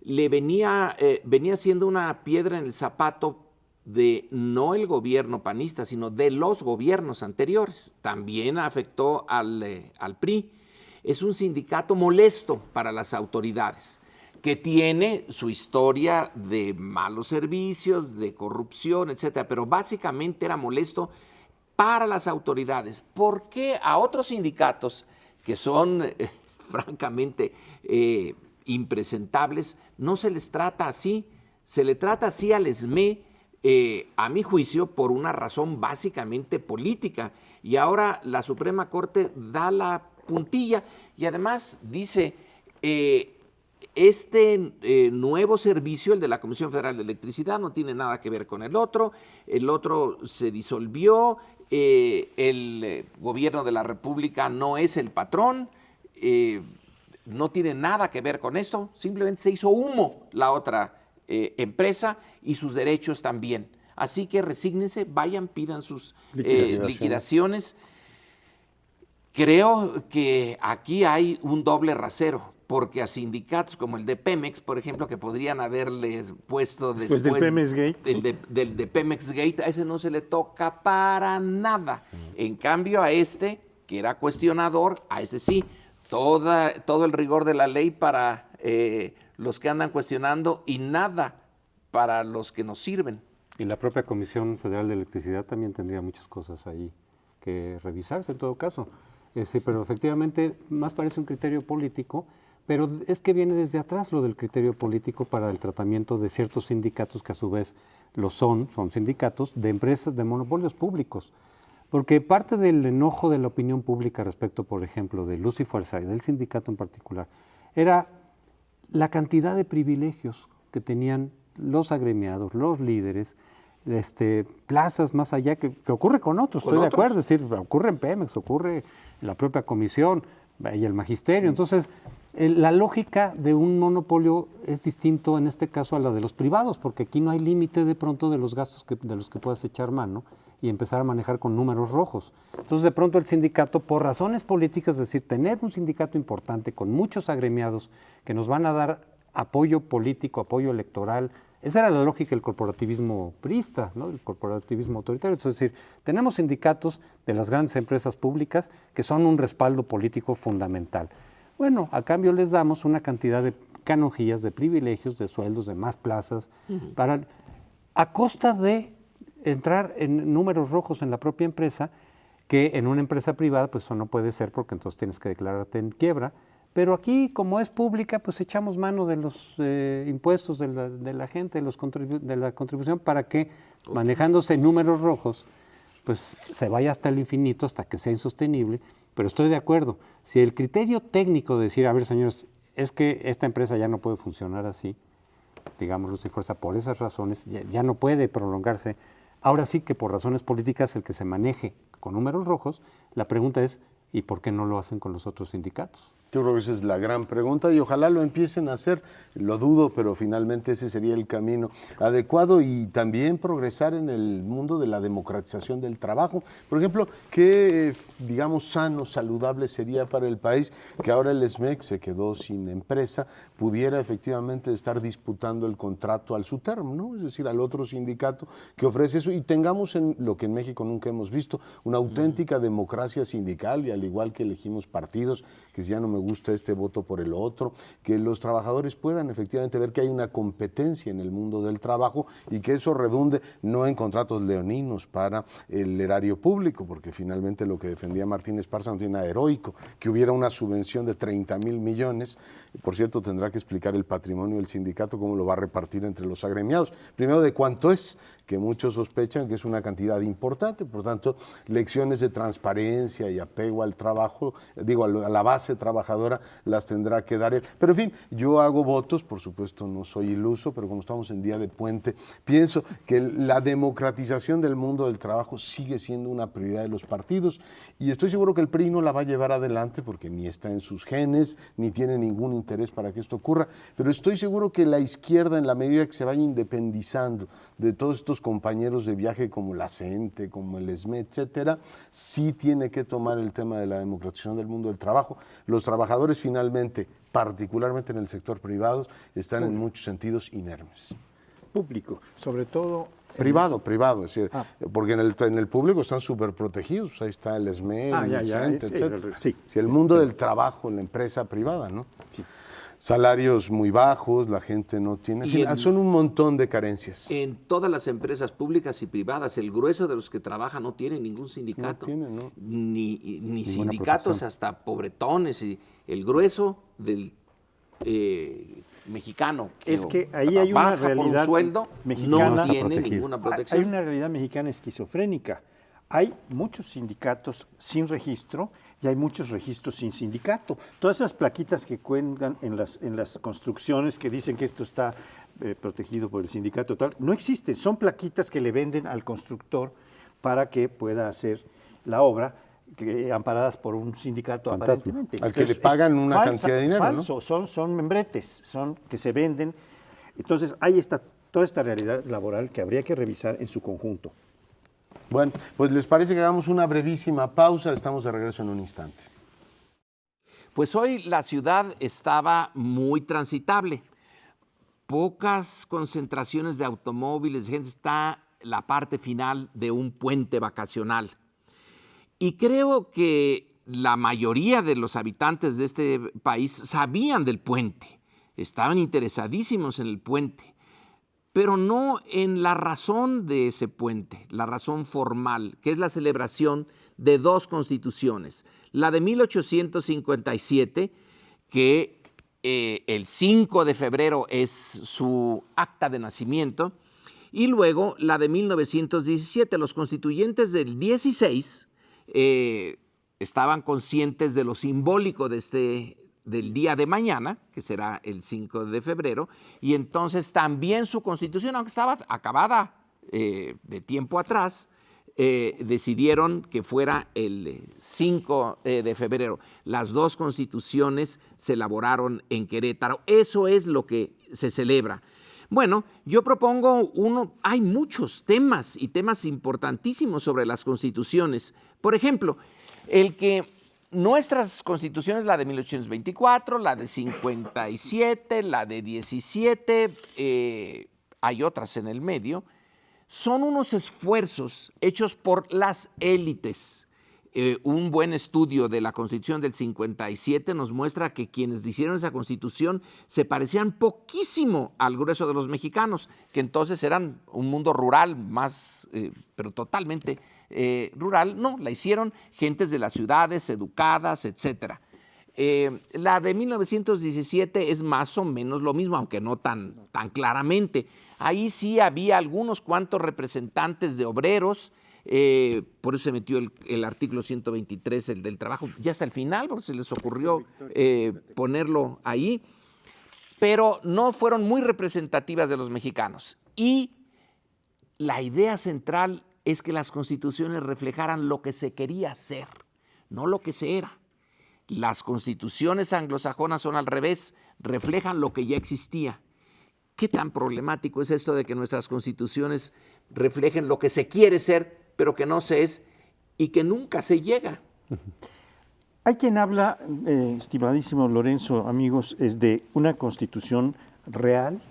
venía siendo una piedra en el zapato de no el gobierno panista, sino de los gobiernos anteriores. También afectó al PRI. Es un sindicato molesto para las autoridades, que tiene su historia de malos servicios, de corrupción, etcétera, pero básicamente era molesto para las autoridades. ¿Por qué a otros sindicatos que son francamente impresentables no se les trata así? Se le trata así al SME, a mi juicio, por una razón básicamente política. Y ahora la Suprema Corte da la puntilla y además dice, este nuevo servicio, el de la Comisión Federal de Electricidad, no tiene nada que ver con el otro se disolvió, el gobierno de la República no es el patrón, no tiene nada que ver con esto, simplemente se hizo humo la otra empresa y sus derechos también. Así que resígnense, vayan, pidan sus liquidaciones. Creo que aquí hay un doble rasero, porque a sindicatos como el de Pemex, por ejemplo, que podrían haberles puesto después del Pemex Gate, del de Pemex Gate, a ese no se le toca para nada. En cambio a este, que era cuestionador, a este sí, todo el rigor de la ley para los que andan cuestionando y nada para los que nos sirven. Y la propia Comisión Federal de Electricidad también tendría muchas cosas ahí que revisarse en todo caso. Pero efectivamente más parece un criterio político, pero es que viene desde atrás lo del criterio político para el tratamiento de ciertos sindicatos que a su vez son sindicatos de empresas de monopolios públicos. Porque parte del enojo de la opinión pública respecto, por ejemplo, de Luz y Fuerza y del sindicato en particular, era la cantidad de privilegios que tenían los agremiados, los líderes, plazas más allá, que ocurre con otros, estoy de acuerdo, es decir, ocurre en Pemex, ocurre en la propia comisión y el magisterio. Entonces, la lógica de un monopolio es distinto en este caso a la de los privados, porque aquí no hay límite de pronto de los gastos de los que puedas echar mano y empezar a manejar con números rojos. Entonces, de pronto el sindicato, por razones políticas, es decir, tener un sindicato importante con muchos agremiados que nos van a dar apoyo político, apoyo electoral, esa era la lógica del corporativismo priista, ¿no? El corporativismo autoritario. Es decir, tenemos sindicatos de las grandes empresas públicas que son un respaldo político fundamental. Bueno, a cambio les damos una cantidad de canonjías, de privilegios, de sueldos, de más plazas, a costa de entrar en números rojos en la propia empresa, que en una empresa privada pues eso no puede ser porque entonces tienes que declararte en quiebra. Pero aquí, como es pública, pues echamos mano de los impuestos de la gente, de la contribución, para que, manejándose números rojos, pues se vaya hasta el infinito, hasta que sea insostenible, pero estoy de acuerdo. Si el criterio técnico de decir, a ver, señores, es que esta empresa ya no puede funcionar así, digamos, Luz y Fuerza, por esas razones, ya no puede prolongarse. Ahora sí que por razones políticas el que se maneje con números rojos, la pregunta es, ¿y por qué no lo hacen con los otros sindicatos? Yo creo que esa es la gran pregunta y ojalá lo empiecen a hacer, lo dudo, pero finalmente ese sería el camino adecuado y también progresar en el mundo de la democratización del trabajo. Por ejemplo, qué, digamos, sano, saludable sería para el país que ahora el SMEC se quedó sin empresa, pudiera efectivamente estar disputando el contrato al SUTERM, ¿no? Es decir, al otro sindicato que ofrece eso y tengamos en lo que en México nunca hemos visto, una auténtica democracia sindical y al igual que elegimos partidos, que si ya no me gusta este voto por el otro, que los trabajadores puedan efectivamente ver que hay una competencia en el mundo del trabajo y que eso redunde no en contratos leoninos para el erario público, porque finalmente lo que defendía Martín Esparza no tiene nada heroico, que hubiera una subvención de 30,000 millones, por cierto tendrá que explicar el patrimonio del sindicato cómo lo va a repartir entre los agremiados, primero de cuánto es, que muchos sospechan que es una cantidad importante, por tanto lecciones de transparencia y apego al trabajo, digo a la base trabajadora las tendrá que dar él. Pero en fin, yo hago votos, por supuesto no soy iluso, pero como estamos en día de puente, pienso que la democratización del mundo del trabajo sigue siendo una prioridad de los partidos y estoy seguro que el PRI no la va a llevar adelante porque ni está en sus genes, ni tiene ningún interés para que esto ocurra, pero estoy seguro que la izquierda, en la medida que se vaya independizando de todos estos compañeros de viaje como la CENTE, como el SME, etcétera, sí tiene que tomar el tema de la democratización del mundo del trabajo. Los trabajadores finalmente, particularmente en el sector privado, están en muchos sentidos inermes. Público, sobre todo... Privado, es decir, porque en el público están súper protegidos, ahí está el SME, el CENTE, etcétera. Sí. Si el mundo del trabajo en la empresa privada, ¿no? Sí. Salarios muy bajos, la gente no tiene, en fin, son un montón de carencias. En todas las empresas públicas y privadas, el grueso de los que trabajan no tienen ningún sindicato. No tienen, ¿no? Ni sindicatos, hasta pobretones. Y el grueso del mexicano es que ahí hay una realidad por un sueldo mexicana, no tiene ninguna protección. Hay una realidad mexicana esquizofrénica. Hay muchos sindicatos sin registro y hay muchos registros sin sindicato. Todas esas plaquitas que cuelgan en las construcciones que dicen que esto está protegido por el sindicato tal, no existen. Son plaquitas que le venden al constructor para que pueda hacer la obra, amparadas por un sindicato aparentemente. Al que le pagan una cantidad de dinero, falso, ¿no? Son membretes, son que se venden. Entonces, ahí está toda esta realidad laboral que habría que revisar en su conjunto. Bueno, pues ¿les parece que hagamos una brevísima pausa? Estamos de regreso en un instante. Pues hoy la ciudad estaba muy transitable. Pocas concentraciones de automóviles, gente, está la parte final de un puente vacacional. Y creo que la mayoría de los habitantes de este país sabían del puente, estaban interesadísimos en el puente, pero no en la razón de ese puente, la razón formal, que es la celebración de dos constituciones. La de 1857, que el 5 de febrero es su acta de nacimiento, y luego la de 1917. Los constituyentes del 16 estaban conscientes de lo simbólico del día de mañana, que será el 5 de febrero, y entonces también su constitución, aunque estaba acabada de tiempo atrás, decidieron que fuera el 5 de febrero. Las dos constituciones se elaboraron en Querétaro. Eso es lo que se celebra. Bueno, yo propongo hay muchos temas y temas importantísimos sobre las constituciones. Por ejemplo, el que nuestras constituciones, la de 1824, la de 57, la de 17, hay otras en el medio, son unos esfuerzos hechos por las élites. Un buen estudio de la Constitución del 57 nos muestra que quienes hicieron esa Constitución se parecían poquísimo al grueso de los mexicanos, que entonces eran un mundo rural más, pero totalmente rural. No, la hicieron gentes de las ciudades, educadas, etcétera. La de 1917 es más o menos lo mismo, aunque no tan claramente. Ahí sí había algunos cuantos representantes de obreros por eso se metió el artículo 123, el del trabajo, ya hasta el final, porque se les ocurrió ponerlo ahí, pero no fueron muy representativas de los mexicanos. Y la idea central es que las constituciones reflejaran lo que se quería hacer, no lo que se era. Las constituciones anglosajonas son al revés, reflejan lo que ya existía. ¿Qué tan problemático es esto de que nuestras constituciones reflejen lo que se quiere ser, pero que no se es y que nunca se llega? Hay quien habla, estimadísimo Lorenzo, amigos, es de una constitución real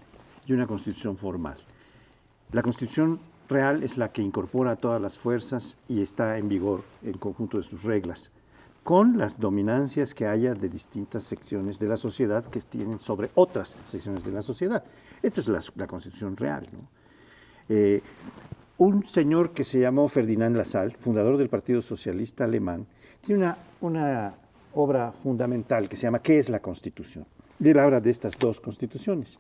y una constitución formal. La constitución real es la que incorpora a todas las fuerzas y está en vigor en conjunto de sus reglas, con las dominancias que haya de distintas secciones de la sociedad que tienen sobre otras secciones de la sociedad. Esto es la constitución real, ¿no? Un señor que se llamó Ferdinand Lassalle, fundador del Partido Socialista Alemán, tiene una obra fundamental que se llama ¿Qué es la Constitución? Y él habla de estas dos constituciones.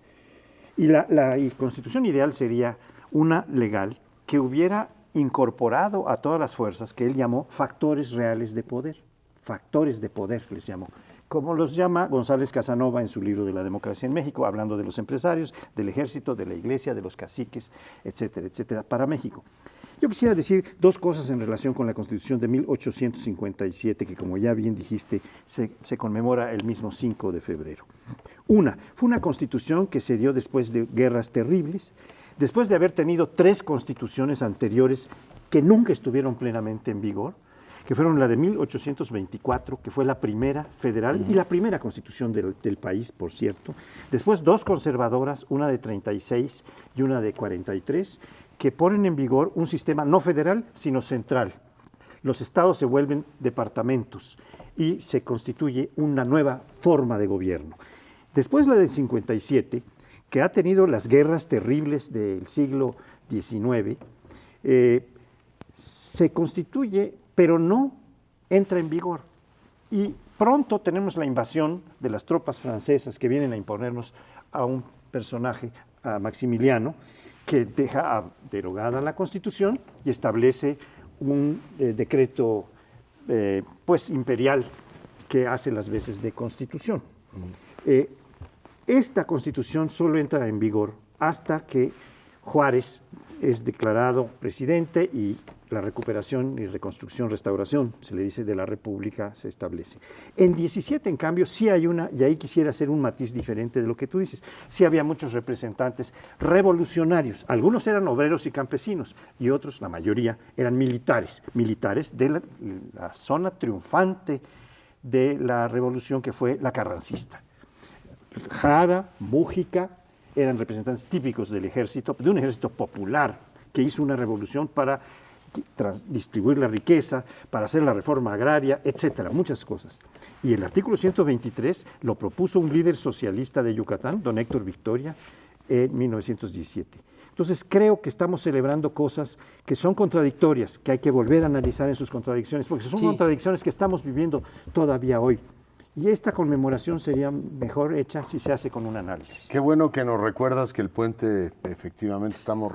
Y la constitución ideal sería una legal que hubiera incorporado a todas las fuerzas que él llamó factores reales de poder. Factores de poder les llamó, como los llama González Casanova en su libro de la democracia en México, hablando de los empresarios, del ejército, de la iglesia, de los caciques, etcétera, etcétera, para México. Yo quisiera decir dos cosas en relación con la Constitución de 1857, que como ya bien dijiste, se conmemora el mismo 5 de febrero. Una, fue una Constitución que se dio después de guerras terribles, después de haber tenido 3 constituciones anteriores que nunca estuvieron plenamente en vigor, que fueron la de 1824, que fue la primera federal y la primera constitución del país, por cierto. Después 2 conservadoras, una de 36 y una de 43, que ponen en vigor un sistema no federal, sino central. Los estados se vuelven departamentos y se constituye una nueva forma de gobierno. Después la del 57, que ha tenido las guerras terribles del siglo XIX, se constituye, pero no entra en vigor. Y pronto tenemos la invasión de las tropas francesas que vienen a imponernos a un personaje, a Maximiliano, que deja derogada la Constitución y establece un decreto pues imperial que hace las veces de Constitución. Esta Constitución solo entra en vigor hasta que Juárez es declarado presidente y la recuperación y reconstrucción, restauración, se le dice, de la República se establece. En 17, en cambio, sí hay una, y ahí quisiera hacer un matiz diferente de lo que tú dices, sí había muchos representantes revolucionarios, algunos eran obreros y campesinos, y otros, la mayoría, eran militares de la zona triunfante de la revolución que fue la carrancista. Jara, Mújica, eran representantes típicos del ejército, de un ejército popular que hizo una revolución para distribuir la riqueza, para hacer la reforma agraria, etcétera, muchas cosas. Y el artículo 123 lo propuso un líder socialista de Yucatán, don Héctor Victoria, en 1917. Entonces creo que estamos celebrando cosas que son contradictorias, que hay que volver a analizar en sus contradicciones, porque son contradicciones que estamos viviendo todavía hoy. Y esta conmemoración sería mejor hecha si se hace con un análisis. Qué bueno que nos recuerdas que el puente, efectivamente, estamos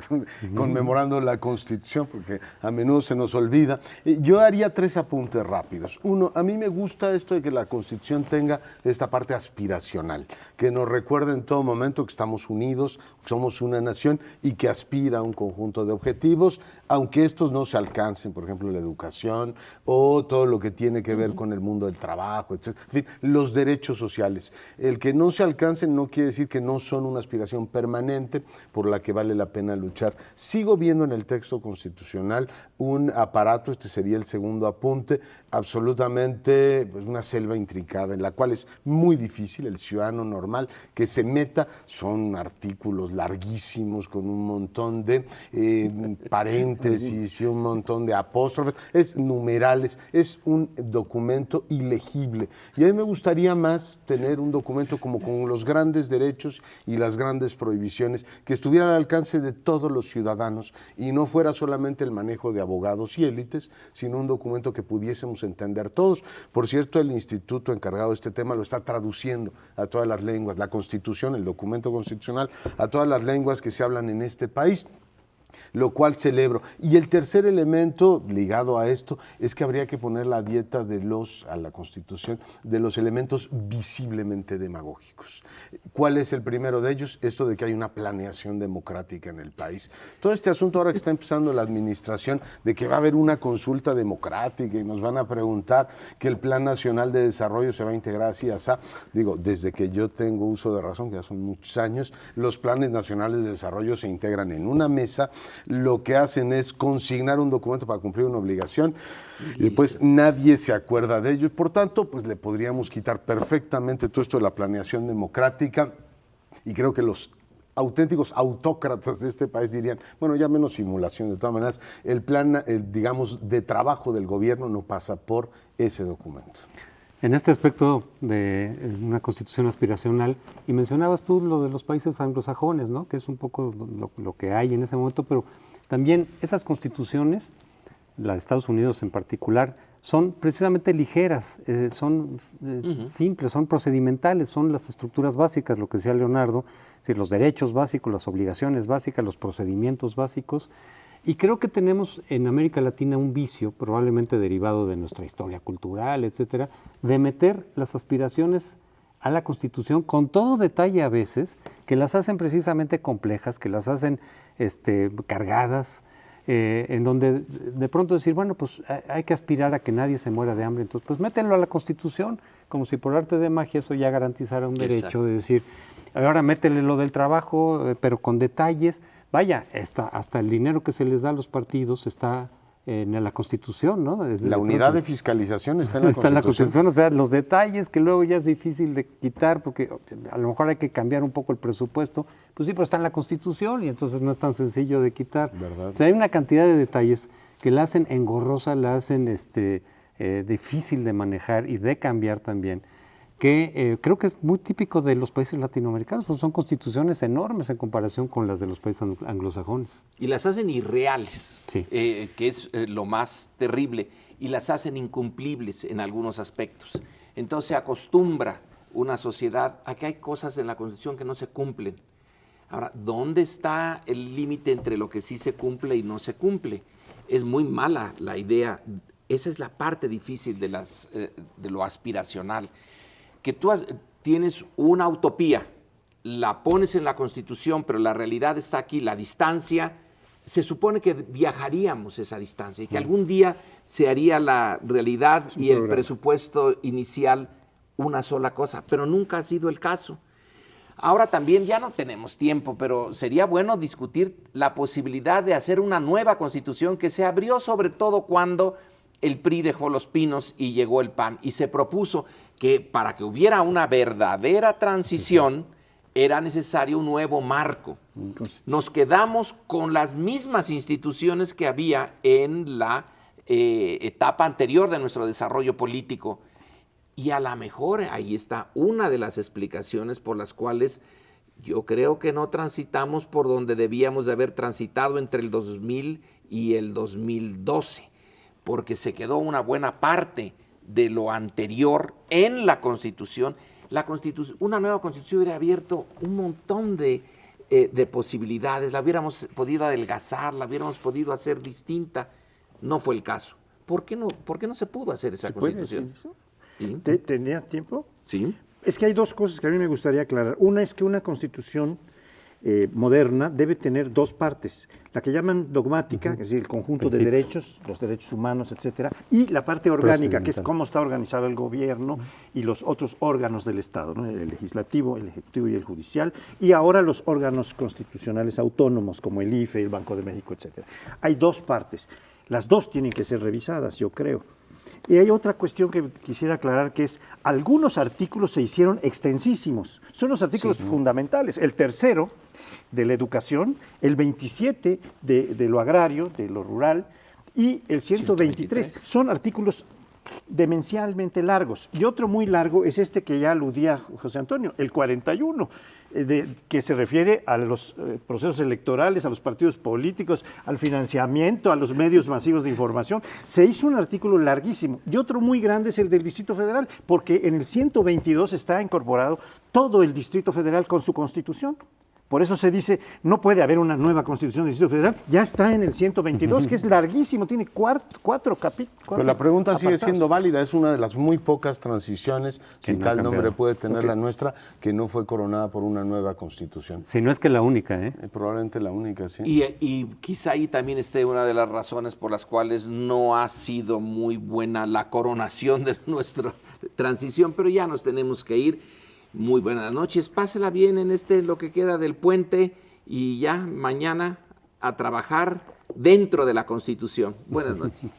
conmemorando la Constitución, porque a menudo se nos olvida. Yo haría 3 apuntes rápidos. Uno, a mí me gusta esto de que la Constitución tenga esta parte aspiracional, que nos recuerde en todo momento que estamos unidos, que somos una nación y que aspira a un conjunto de objetivos, aunque estos no se alcancen, por ejemplo, la educación o todo lo que tiene que ver con el mundo del trabajo, etc. En fin, los derechos sociales. El que no se alcancen no quiere decir que no son una aspiración permanente por la que vale la pena luchar. Sigo viendo en el texto constitucional un aparato, este sería el segundo apunte, absolutamente pues, una selva intrincada en la cual es muy difícil el ciudadano normal que se meta. Son artículos larguísimos con un montón de paréntesis y un montón de apóstrofes, es numerales, es un documento ilegible. Y a mí me gustaría más tener un documento como con los grandes derechos y las grandes prohibiciones que estuviera al alcance de todos los ciudadanos y no fuera solamente el manejo de abogados y élites, sino un documento que pudiésemos entender todos. Por cierto, el instituto encargado de este tema lo está traduciendo a todas las lenguas, la Constitución, el documento constitucional, a todas las lenguas que se hablan en este país. lo cual celebro. Y el tercer elemento ligado a esto es que habría que poner la dieta a la Constitución de los elementos visiblemente demagógicos. ¿Cuál es el primero de ellos? Esto de que hay una planeación democrática en el país. Todo este asunto ahora que está empezando la administración de que va a haber una consulta democrática y nos van a preguntar que el Plan Nacional de Desarrollo se va a integrar así, así. Digo, desde que yo tengo uso de razón, que ya son muchos años, los planes nacionales de desarrollo se integran en una mesa, lo que hacen es consignar un documento para cumplir una obligación y después nadie se acuerda de ello y por tanto pues le podríamos quitar perfectamente todo esto de la planeación democrática y creo que los auténticos autócratas de este país dirían, bueno, ya menos simulación, de todas maneras, el plan, digamos, de trabajo del gobierno no pasa por ese documento. En este aspecto de una constitución aspiracional, y mencionabas tú lo de los países anglosajones, ¿no? Que es un poco lo que hay en ese momento, pero también esas constituciones, la de Estados Unidos en particular, son precisamente ligeras, son simples, son procedimentales, son las estructuras básicas, lo que decía Leonardo, es decir, los derechos básicos, las obligaciones básicas, los procedimientos básicos. Y creo que tenemos en América Latina un vicio, probablemente derivado de nuestra historia cultural, etcétera, de meter las aspiraciones a la Constitución con todo detalle a veces, que las hacen precisamente complejas, que las hacen cargadas, en donde de pronto decir, bueno, pues hay que aspirar a que nadie se muera de hambre, entonces pues mételo a la Constitución, como si por arte de magia eso ya garantizara un derecho. Exacto. De decir, ahora métele lo del trabajo, pero con detalles. Vaya, hasta el dinero que se les da a los partidos está en la Constitución, ¿no? La unidad de fiscalización está en la Constitución. Está en la Constitución, o sea, los detalles que luego ya es difícil de quitar porque a lo mejor hay que cambiar un poco el presupuesto, pues sí, pero está en la Constitución y entonces no es tan sencillo de quitar. ¿Verdad? O sea, hay una cantidad de detalles que la hacen engorrosa, la hacen difícil de manejar y de cambiar también, que creo que es muy típico de los países latinoamericanos, pues son constituciones enormes en comparación con las de los países anglosajones. Y las hacen irreales, sí. Que es lo más terrible, y las hacen incumplibles en algunos aspectos. Entonces se acostumbra una sociedad a que hay cosas en la Constitución que no se cumplen. Ahora, ¿dónde está el límite entre lo que sí se cumple y no se cumple? Es muy mala la idea. Esa es la parte difícil de lo aspiracional. Que tú tienes una utopía, la pones en la Constitución, pero la realidad está aquí, la distancia, se supone que viajaríamos esa distancia y que algún día se haría la realidad y el presupuesto inicial una sola cosa, pero nunca ha sido el caso. Ahora también ya no tenemos tiempo, pero sería bueno discutir la posibilidad de hacer una nueva Constitución que se abrió sobre todo cuando el PRI dejó los pinos y llegó el PAN y se propuso que para que hubiera una verdadera transición era necesario un nuevo marco. Nos quedamos con las mismas instituciones que había en la etapa anterior de nuestro desarrollo político y a lo mejor ahí está una de las explicaciones por las cuales yo creo que no transitamos por donde debíamos de haber transitado entre el 2000 y el 2012, porque se quedó una buena parte de lo anterior en la Constitución. Una nueva Constitución hubiera abierto un montón de posibilidades, la hubiéramos podido adelgazar, la hubiéramos podido hacer distinta. No fue el caso. ¿Por qué no se pudo hacer esa Constitución? ¿Sí? ¿Tenía tiempo? Sí. Es que hay dos cosas que a mí me gustaría aclarar. Una es que una Constitución moderna debe tener dos partes, la que llaman dogmática, que es decir, el conjunto de derechos, los derechos humanos, etcétera, y la parte orgánica, que es cómo está organizado el gobierno y los otros órganos del Estado, ¿no? El legislativo, el ejecutivo y el judicial, y ahora los órganos constitucionales autónomos como el IFE, el Banco de México, etcétera. Hay dos partes, las dos tienen que ser revisadas, yo creo. Y hay otra cuestión que quisiera aclarar, que es, algunos artículos se hicieron extensísimos, son los artículos fundamentales. El tercero, de la educación, el 27 de lo agrario, de lo rural, y el 123. Son artículos demencialmente largos. Y otro muy largo es este que ya aludía José Antonio, el 41, que se refiere a los procesos electorales, a los partidos políticos, al financiamiento, a los medios masivos de información. Se hizo un artículo larguísimo. Y otro muy grande es el del Distrito Federal, porque en el 122 está incorporado todo el Distrito Federal con su Constitución. Por eso se dice, no puede haber una nueva constitución del Distrito Federal. Ya está en el 122, que es larguísimo, tiene cuatro capítulos. Pero la pregunta sigue siendo válida, es una de las muy pocas transiciones, si no ha tal nombre cambiado. puede tener la nuestra, que no fue coronada por una nueva constitución. Si no es que la única, ¿eh? Probablemente la única, sí. Y quizá ahí también esté una de las razones por las cuales no ha sido muy buena la coronación de nuestra transición, pero ya nos tenemos que ir. Muy buenas noches, pásela bien en lo que queda del puente y ya mañana a trabajar dentro de la Constitución. Buenas noches.